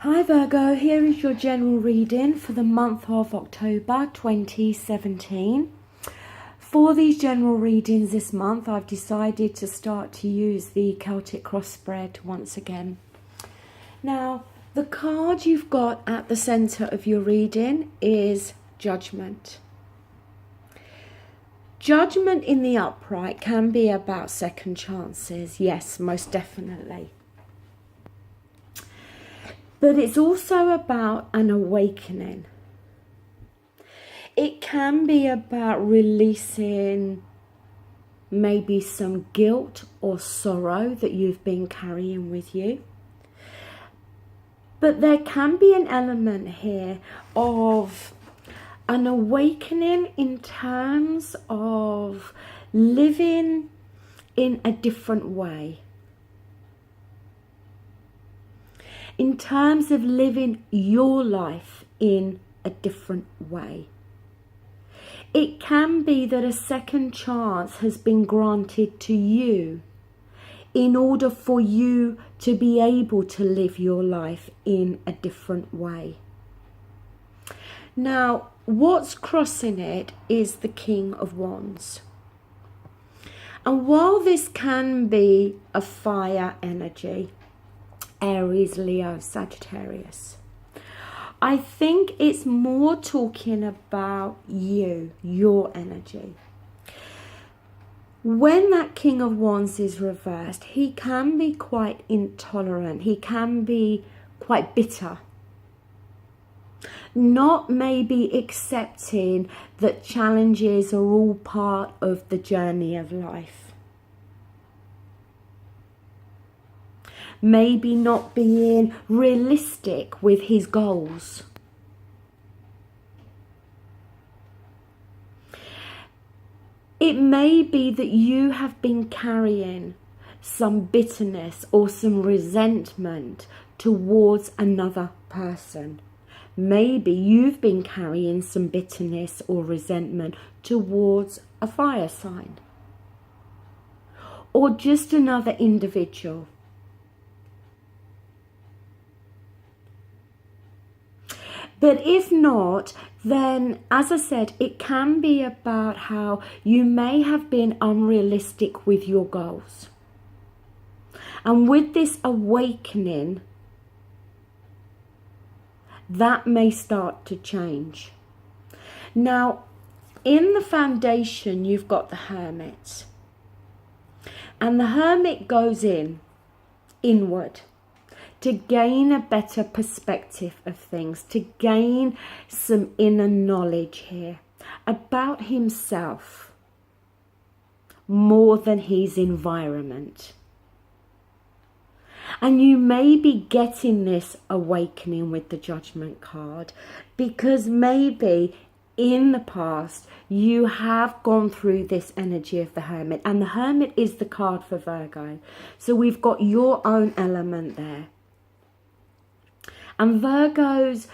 Hi Virgo, here is your general reading for the month of October 2017. For these general readings this month, I've decided to start to use the Celtic cross spread once again. Now, the card you've got at the centre of your reading is Judgment. Judgment in the upright can be about second chances, yes, most definitely. But it's also about an awakening. It can be about releasing maybe some guilt or sorrow that you've been carrying with you. But there can be an element here of an awakening in terms of living in a different way. In terms of living your life in a different way. It can be that a second chance has been granted to you in order for you to be able to live your life in a different way. Now, what's crossing it is the King of Wands. And while this can be a fire energy, Aries, Leo, Sagittarius, I think it's more talking about you, your energy. When that King of Wands is reversed, he can be quite intolerant. He can be quite bitter. Not maybe accepting that challenges are all part of the journey of life. Maybe not being realistic with his goals. It may be that you have been carrying some bitterness or some resentment towards another person. Maybe you've been carrying some bitterness or resentment towards a fire sign or just another individual. But if not, then, as I said, it can be about how you may have been unrealistic with your goals. And with this awakening, that may start to change. Now, in the foundation, you've got the Hermit. And the Hermit goes inward, to gain a better perspective of things, to gain some inner knowledge here about himself more than his environment. And you may be getting this awakening with the Judgment card because maybe in the past you have gone through this energy of the Hermit, and the Hermit is the card for Virgo. So we've got your own element there. And Virgos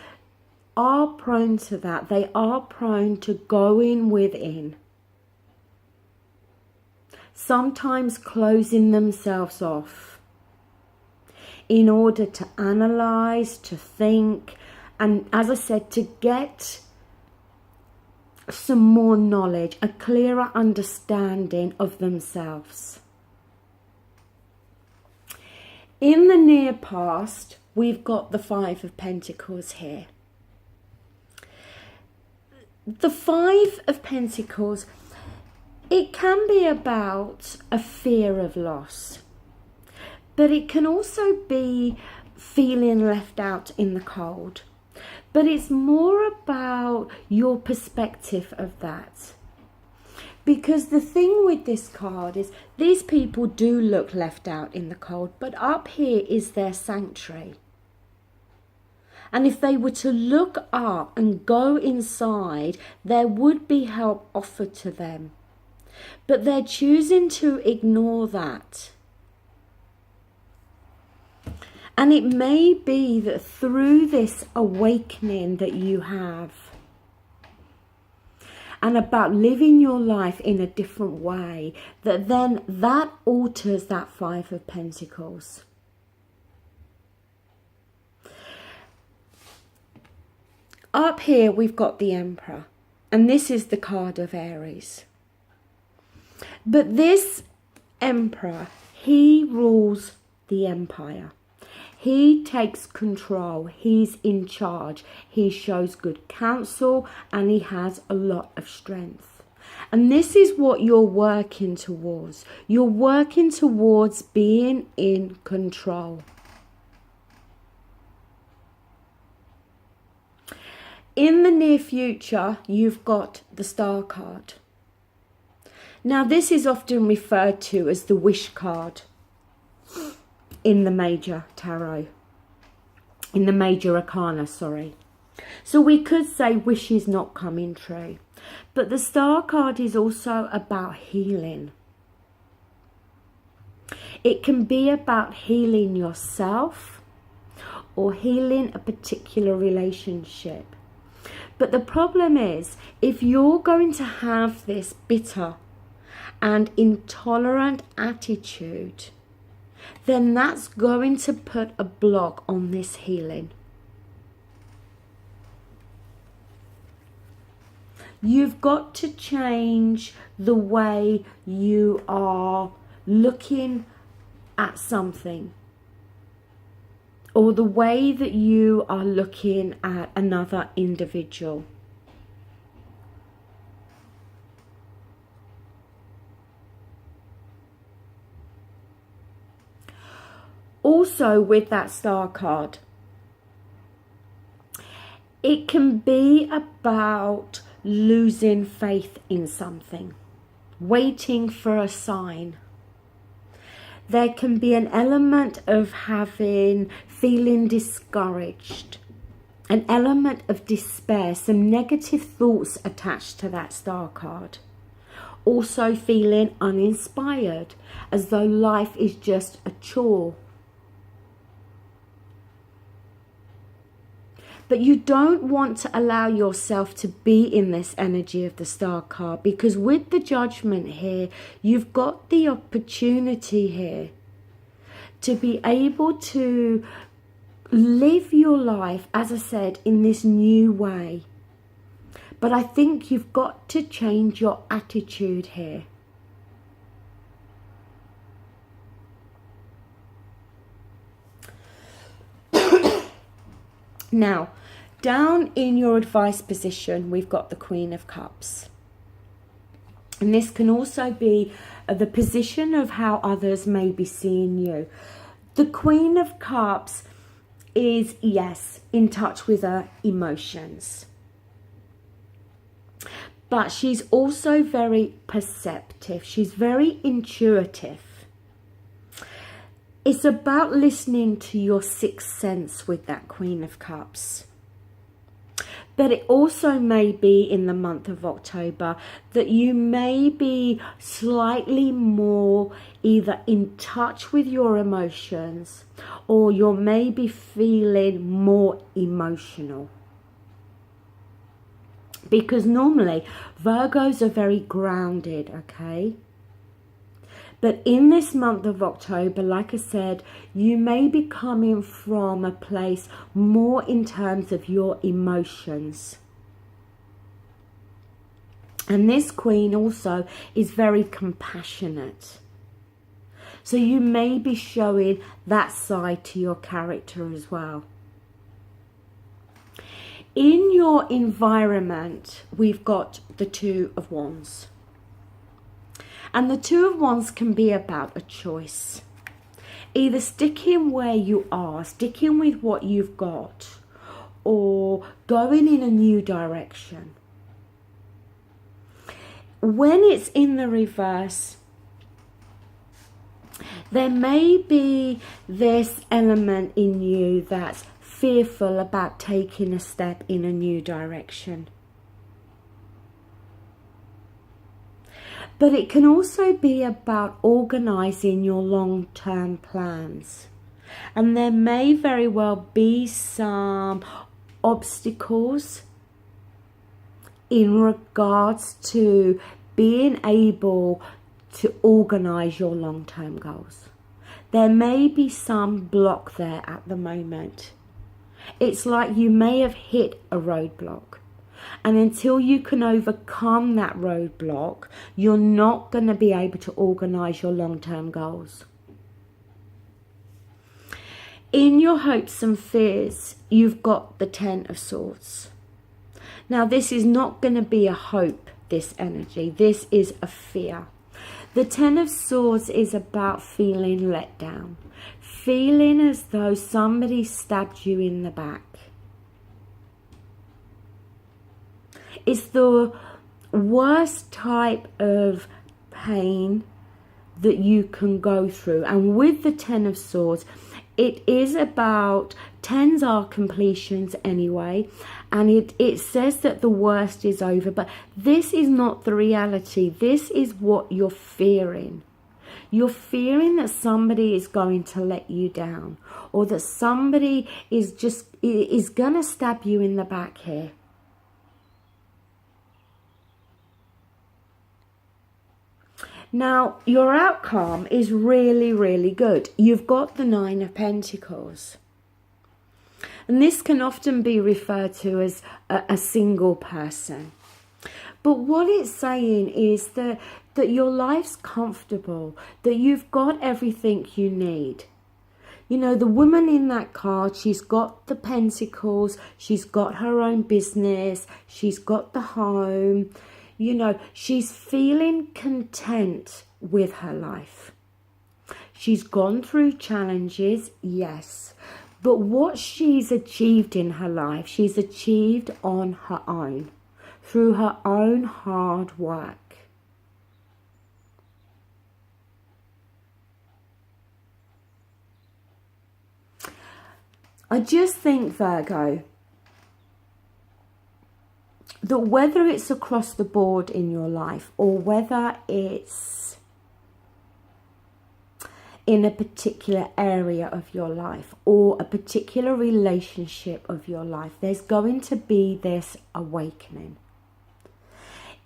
are prone to that. They are prone to going within. Sometimes closing themselves off in order to analyze, to think, and as I said, to get some more knowledge, a clearer understanding of themselves. In the near past, we've got the Five of Pentacles here. The Five of Pentacles, it can be about a fear of loss, but it can also be feeling left out in the cold. But it's more about your perspective of that. Because the thing with this card is these people do look left out in the cold, but up here is their sanctuary. And if they were to look up and go inside, there would be help offered to them. But they're choosing to ignore that. And it may be that through this awakening that you have, and about living your life in a different way, that then that alters that Five of Pentacles. Up here we've got the Emperor, and this is the card of Aries. But this Emperor, he rules the empire. He takes control, he's in charge, he shows good counsel, and he has a lot of strength. And this is what you're working towards. You're working towards being in control. In the near future, you've got the Star card. Now, this is often referred to as the wish card in the major tarot, in the major arcana, sorry. So we could say wishes not coming true. But the Star card is also about healing. It can be about healing yourself or healing a particular relationship. But the problem is, if you're going to have this bitter and intolerant attitude, then that's going to put a block on this healing. You've got to change the way you are looking at something, or the way that you are looking at another individual. Also, with that Star card, it can be about losing faith in something, waiting for a sign. There can be an element of feeling discouraged, an element of despair, some negative thoughts attached to that Star card. Also feeling uninspired, as though life is just a chore. But you don't want to allow yourself to be in this energy of the Star card, because with the Judgment here, you've got the opportunity here to be able to live your life, as I said, in this new way. But I think you've got to change your attitude here. Now, down in your advice position, we've got the Queen of Cups. And this can also be the position of how others may be seeing you. The Queen of Cups is, yes, in touch with her emotions. But she's also very perceptive. She's very intuitive. It's about listening to your sixth sense with that Queen of Cups. But it also may be in the month of October that you may be slightly more either in touch with your emotions, or you're maybe feeling more emotional. Because normally Virgos are very grounded, okay? But in this month of October, like I said, you may be coming from a place more in terms of your emotions. And this Queen also is very compassionate. So you may be showing that side to your character as well. In your environment, we've got the Two of Wands. And the Two of Wands can be about a choice. Either sticking where you are, sticking with what you've got, or going in a new direction. When it's in the reverse, there may be this element in you that's fearful about taking a step in a new direction. But it can also be about organising your long-term plans. And there may very well be some obstacles in regards to being able to organise your long-term goals. There may be some block there at the moment. It's like you may have hit a roadblock. And until you can overcome that roadblock, you're not going to be able to organise your long-term goals. In your hopes and fears, you've got the Ten of Swords. Now, this is not going to be a hope, this energy. This is a fear. The Ten of Swords is about feeling let down, feeling as though somebody stabbed you in the back. It's the worst type of pain that you can go through. And with the Ten of Swords, it is about, tens are completions anyway, and it says that the worst is over, but this is not the reality. This is what you're fearing. You're fearing that somebody is going to let you down, or that somebody is going to stab you in the back here. Now, your outcome is really, really good. You've got the Nine of Pentacles. And this can often be referred to as a single person. But what it's saying is that your life's comfortable, that you've got everything you need. You know, the woman in that card, she's got the Pentacles, she's got her own business, she's got the home. You know, she's feeling content with her life. She's gone through challenges, yes. But what she's achieved in her life, she's achieved on her own, through her own hard work. I just think, Virgo, that whether it's across the board in your life or whether it's in a particular area of your life or a particular relationship of your life, there's going to be this awakening.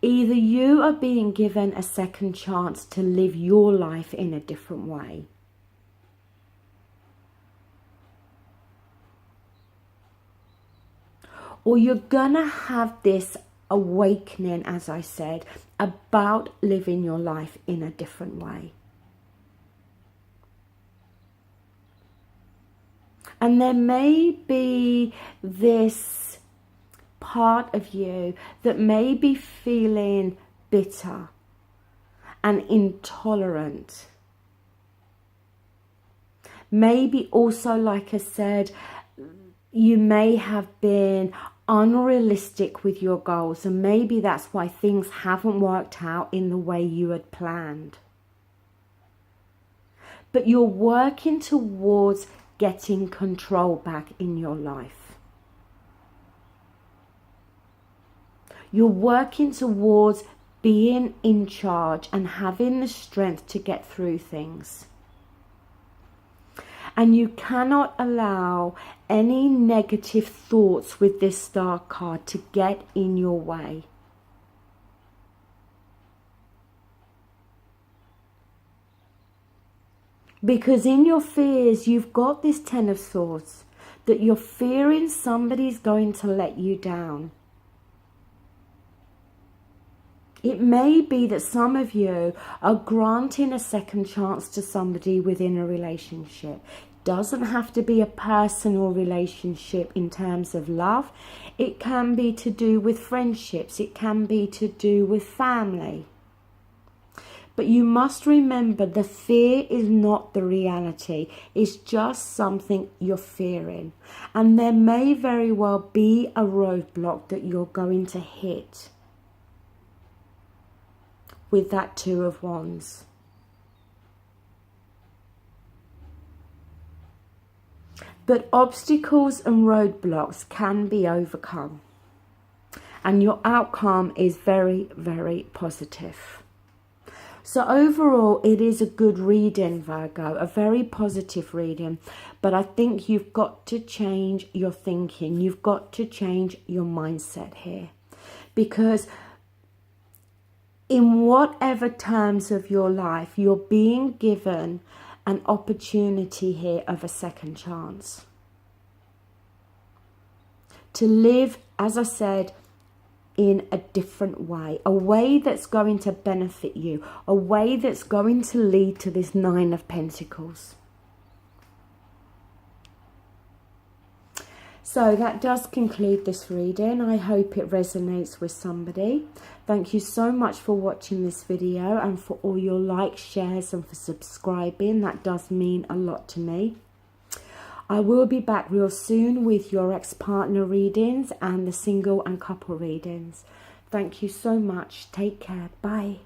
Either you are being given a second chance to live your life in a different way, or you're gonna have this awakening, as I said, about living your life in a different way. And there may be this part of you that may be feeling bitter and intolerant. Maybe also, like I said, you may have been unrealistic with your goals, and maybe that's why things haven't worked out in the way you had planned. But you're working towards getting control back in your life. You're working towards being in charge and having the strength to get through things. And you cannot allow any negative thoughts with this Star card to get in your way. Because in your fears, you've got this Ten of Swords, that you're fearing somebody's going to let you down. It may be that some of you are granting a second chance to somebody within a relationship. Doesn't have to be a personal relationship in terms of love. It can be to do with friendships. It can be to do with family. But you must remember, the fear is not the reality. It's just something you're fearing. And there may very well be a roadblock that you're going to hit with that Two of Wands. But obstacles and roadblocks can be overcome. And your outcome is very, very positive. So overall, it is a good reading, Virgo, a very positive reading. But I think you've got to change your thinking. You've got to change your mindset here. Because in whatever terms of your life, you're being given an opportunity here of a second chance. to live, as I said, in a different way, a way that's going to benefit you, a way that's going to lead to this Nine of Pentacles. So that does conclude this reading. I hope it resonates with somebody. Thank you so much for watching this video and for all your likes, shares and for subscribing. That does mean a lot to me. I will be back real soon with your ex-partner readings and the single and couple readings. Thank you so much. Take care. Bye.